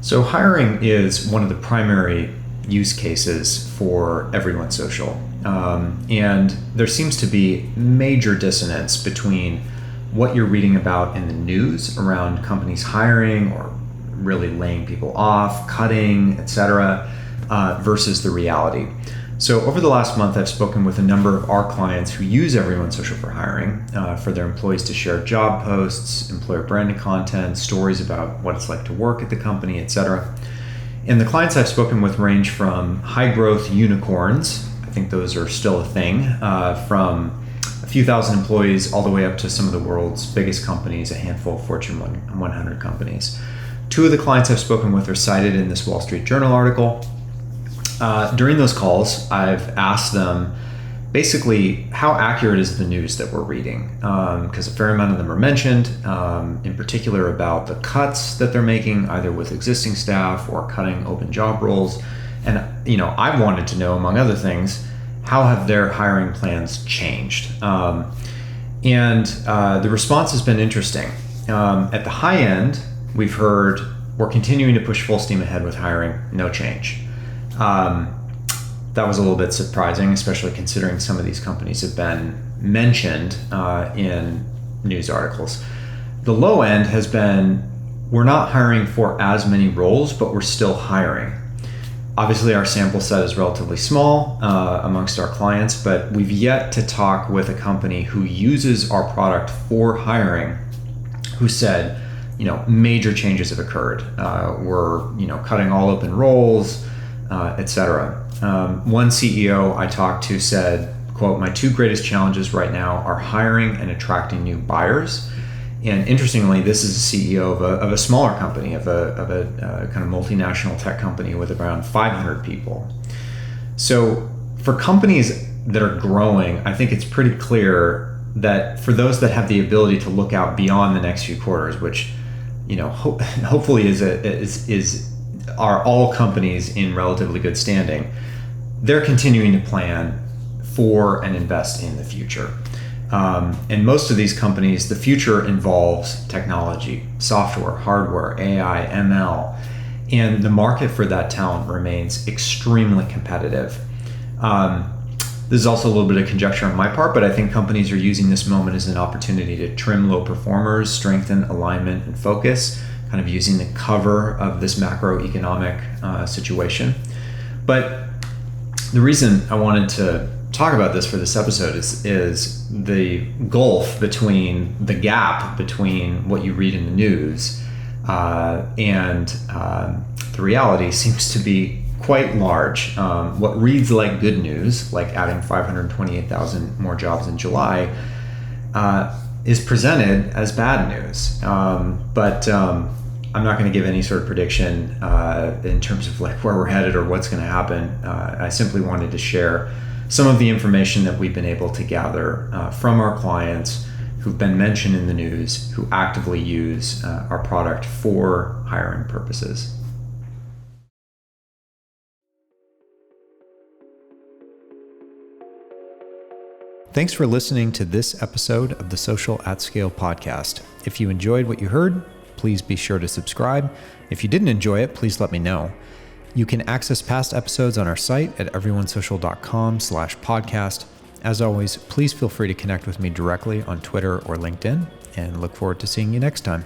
So hiring is one of the primary use cases for Everyone Social. And there seems to be major dissonance between what you're reading about in the news around companies hiring or really laying people off, cutting, etc., versus the reality. So over the last month, I've spoken with a number of our clients who use Everyone Social for hiring, for their employees to share job posts, employer branded content, stories about what it's like to work at the company, etc. And the clients I've spoken with range from high growth unicorns, I think those are still a thing, from a few thousand employees all the way up to some of the world's biggest companies, a handful of Fortune 100 companies. Two of the clients I've spoken with are cited in this Wall Street Journal article. During those calls, I've asked them basically how accurate is the news that we're reading, because a fair amount of them are mentioned, in particular about the cuts that they're making, either with existing staff or cutting open job roles. And I wanted to know, among other things, how have their hiring plans changed? And the response has been interesting. At the high end, we've heard we're continuing to push full steam ahead with hiring, no change. That was a little bit surprising, especially considering some of these companies have been mentioned in news articles. The low end has been, we're not hiring for as many roles, but we're still hiring. Obviously, our sample set is relatively small amongst our clients, but we've yet to talk with a company who uses our product for hiring who said, major changes have occurred. We're, cutting all open roles, etc. One CEO I talked to said, quote, "My two greatest challenges right now are hiring and attracting new buyers." And interestingly, this is a CEO of a smaller company, of a kind of multinational tech company with around 500 people. So for companies that are growing, I think it's pretty clear that for those that have the ability to look out beyond the next few quarters, which hopefully are all companies in relatively good standing, they're continuing to plan for and invest in the future. And most of these companies, the future involves technology, software, hardware, AI, ML, and the market for that talent remains extremely competitive. This is also a little bit of conjecture on my part, but I think companies are using this moment as an opportunity to trim low performers, strengthen alignment and focus, kind of using the cover of this macroeconomic situation. But the reason I wanted to talk about this for this episode is the gap between what you read in the news and the reality seems to be quite large. What reads like good news, like adding 528,000 more jobs in July, is presented as bad news. But I'm not going to give any sort of prediction in terms of like where we're headed or what's going to happen. I simply wanted to share some of the information that we've been able to gather from our clients who've been mentioned in the news, who actively use our product for hiring purposes. Thanks for listening to this episode of the Social at Scale podcast. If you enjoyed what you heard, please be sure to subscribe. If you didn't enjoy it, please let me know. You can access past episodes on our site at everyonesocial.com/podcast. As always, please feel free to connect with me directly on Twitter or LinkedIn, and look forward to seeing you next time.